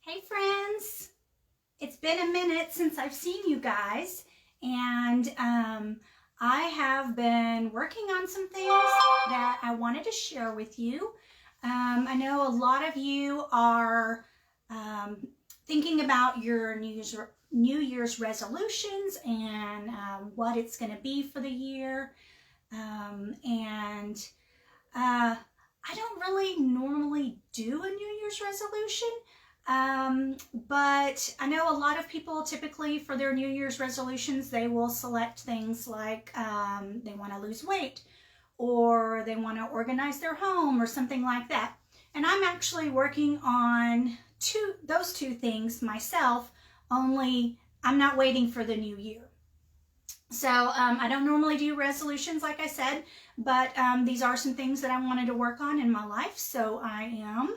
Hey friends, it's been a minute since I've seen you guys, and I have been working on some things that I wanted to share with you. I know a lot of you are thinking about your New Year's resolutions and what it's going to be for the year, and I don't really normally do a New Year's resolution. But I know a lot of people typically for their New Year's resolutions, they will select things like they want to lose weight or they want to organize their home or something like that. And I'm actually working on those two things myself, only I'm not waiting for the new year. So I don't normally do resolutions, like I said, but these are some things that I wanted to work on in my life, so I am.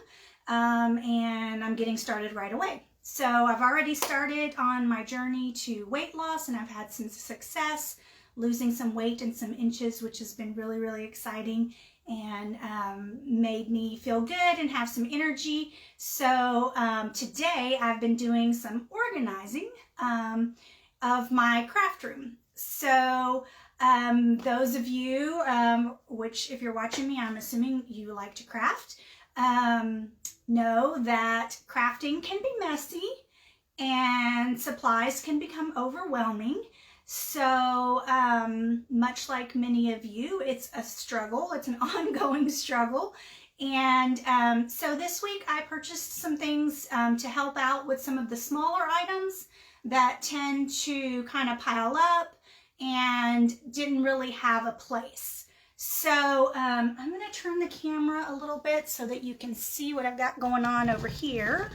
And I'm getting started right away. So I've already started on my journey to weight loss, and I've had some success losing some weight and some inches, which has been really, really exciting and made me feel good and have some energy. So today I've been doing some organizing of my craft room. So those of you, which if you're watching me, I'm assuming you like to craft, know that crafting can be messy and supplies can become overwhelming. So much like many of you, it's a struggle. It's an ongoing struggle. And so this week I purchased some things to help out with some of the smaller items that tend to kind of pile up and didn't really have a place. So I'm going to turn the camera a little bit so that you can see what I've got going on over here.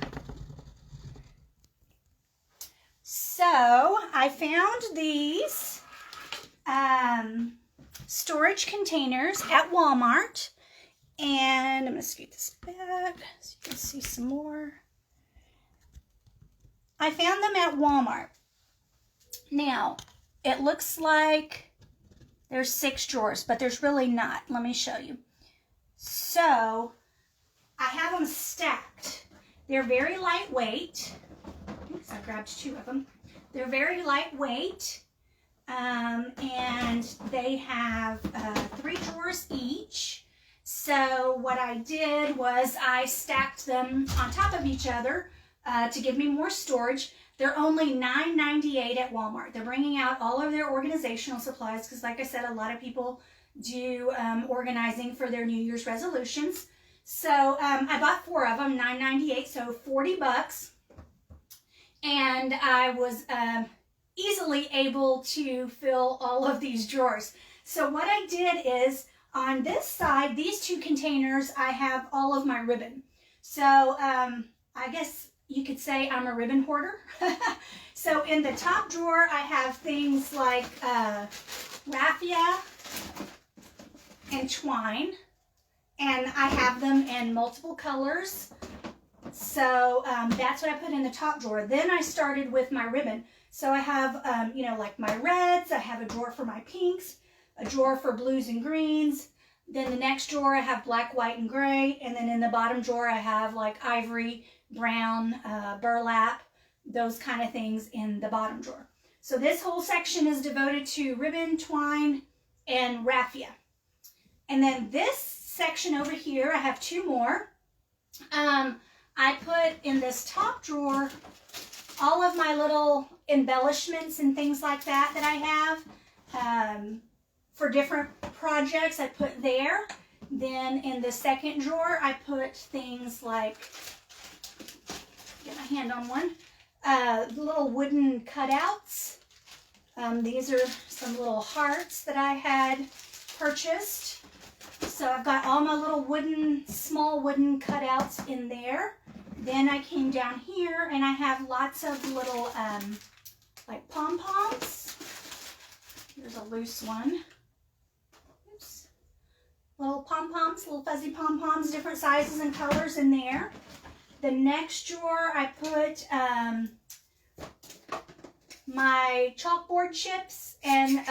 So I found these storage containers at Walmart, and I'm going to scoot this back so you can see some more. I found them at Walmart. Now, it looks like there's 6 drawers, but there's really not. Let me show you. So I have them stacked. They're very lightweight. Oops, I grabbed 2 of them. They're very lightweight, and they have 3 drawers each. So what I did was I stacked them on top of each other to give me more storage. They're only $9.98 at Walmart. They're bringing out all of their organizational supplies because, like I said, a lot of people do organizing for their New Year's resolutions. So I bought 4 of them, $9.98, so $40. And I was easily able to fill all of these drawers. So what I did is, on this side, these 2 containers, I have all of my ribbon. So I guess you could say I'm a ribbon hoarder. So in the top drawer, I have things like raffia and twine, and I have them in multiple colors. So that's what I put in the top drawer. Then I started with my ribbon. So I have, you know, like my reds, I have a drawer for my pinks, a drawer for blues and greens. Then the next drawer I have black, white, and gray. And then in the bottom drawer I have like ivory, brown, burlap, those kind of things in the bottom drawer. So this whole section is devoted to ribbon, twine, and raffia. And then this section over here, I have 2 more. I put in this top drawer all of my little embellishments and things like that I have for different projects. I put there. Then in the second drawer, I put things like, get my hand on one, little wooden cutouts. These are some little hearts that I had purchased. So I've got all my little small wooden cutouts in there. Then I came down here and I have lots of little like pom-poms. Here's a loose one. Oops. Little pom-poms, little fuzzy pom-poms, different sizes and colors in there. The next drawer I put my chalkboard chips and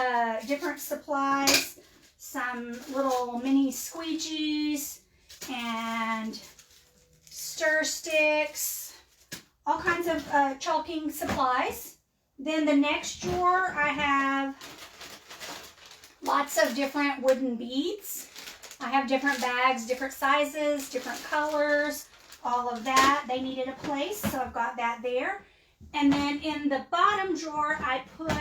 different supplies, some little mini squeegees and stir sticks, all kinds of chalking supplies. Then the next drawer, I have lots of different wooden beads. I have different bags, different sizes, different colors, all of that. They needed a place, so I've got that there. And then in the bottom drawer, I put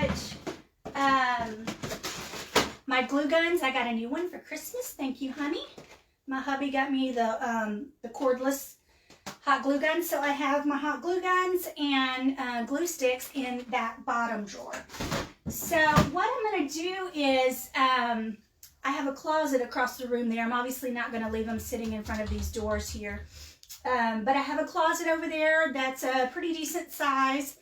my glue guns. I got a new one for Christmas. Thank you, honey. My hubby got me the cordless hot glue gun, so I have my hot glue guns and glue sticks in that bottom drawer. So what I'm going to do is I have a closet across the room there. I'm obviously not going to leave them sitting in front of these doors here. But I have a closet over there that's a pretty decent size.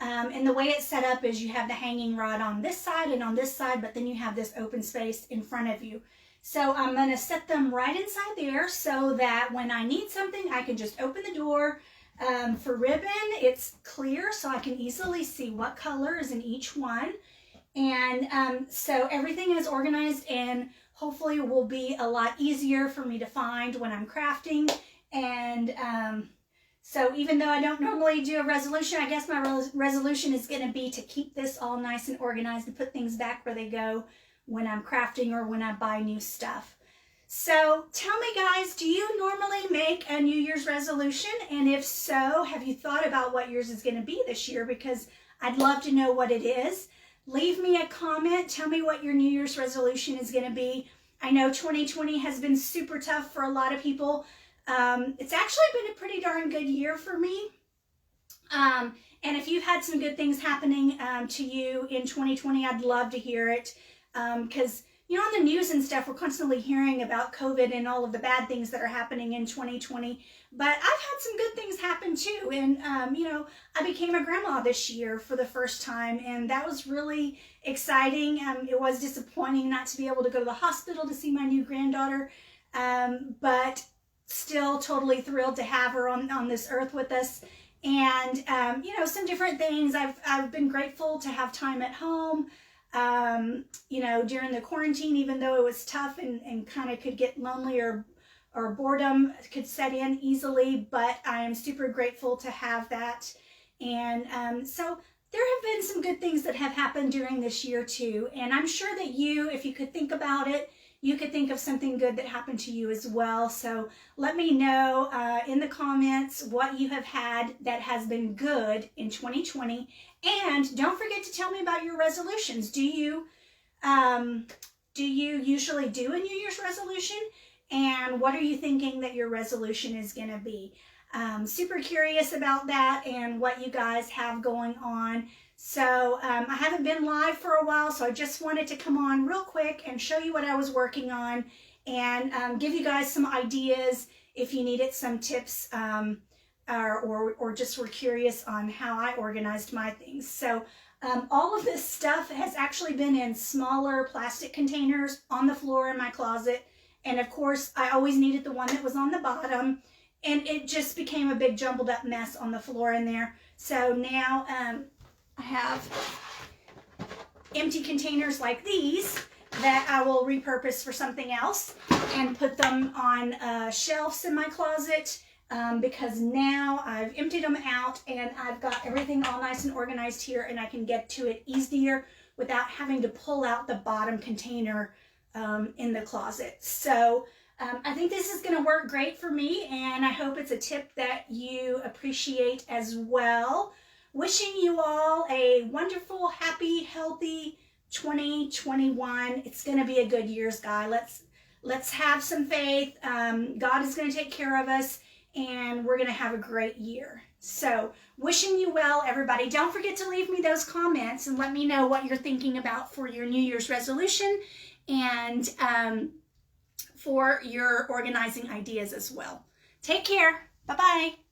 And the way it's set up is you have the hanging rod on this side and on this side, but then you have this open space in front of you. So I'm going to set them right inside there so that when I need something, I can just open the door. For ribbon, it's clear so I can easily see what color is in each one. And so everything is organized and hopefully will be a lot easier for me to find when I'm crafting. And so even though I don't normally do a resolution, I guess my resolution is going to be to keep this all nice and organized and put things back where they go when I'm crafting or when I buy new stuff. So tell me, guys, do you normally make a New Year's resolution? And if so, have you thought about what yours is going to be this year? Because I'd love to know what it is. Leave me a comment. Tell me what your New Year's resolution is going to be. I know 2020 has been super tough for a lot of people. It's actually been a pretty darn good year for me. And if you've had some good things happening to you in 2020, I'd love to hear it. Because, you know, on the news and stuff, we're constantly hearing about COVID and all of the bad things that are happening in 2020. But I've had some good things happen too. And, you know, I became a grandma this year for the first time. And that was really exciting. It was disappointing not to be able to go to the hospital to see my new granddaughter. But still totally thrilled to have her on this earth with us. And, you know, some different things. I've been grateful to have time at home. You know, during the quarantine, even though it was tough and kind of could get lonely or boredom could set in easily, but I am super grateful to have that. And so there have been some good things that have happened during this year too. And I'm sure that you, if you could think about it, you could think of something good that happened to you as well. So let me know in the comments what you have had that has been good in 2020. And don't forget to tell me about your resolutions. Do you usually do a New Year's resolution? And what are you thinking that your resolution is going to be? Super curious about that and what you guys have going on. So I haven't been live for a while, so I just wanted to come on real quick and show you what I was working on and give you guys some ideas if you needed some tips or just were curious on how I organized my things. So all of this stuff has actually been in smaller plastic containers on the floor in my closet. And of course, I always needed the one that was on the bottom. And it just became a big jumbled up mess on the floor in there. So now I have empty containers like these that I will repurpose for something else and put them on shelves in my closet because now I've emptied them out and I've got everything all nice and organized here and I can get to it easier without having to pull out the bottom container in the closet. So I think this is going to work great for me and I hope it's a tip that you appreciate as well. Wishing you all a wonderful, happy, healthy 2021. It's going to be a good year, guys. Let's have some faith. God is going to take care of us, and we're going to have a great year. So, wishing you well, everybody. Don't forget to leave me those comments and let me know what you're thinking about for your New Year's resolution and for your organizing ideas as well. Take care. Bye-bye.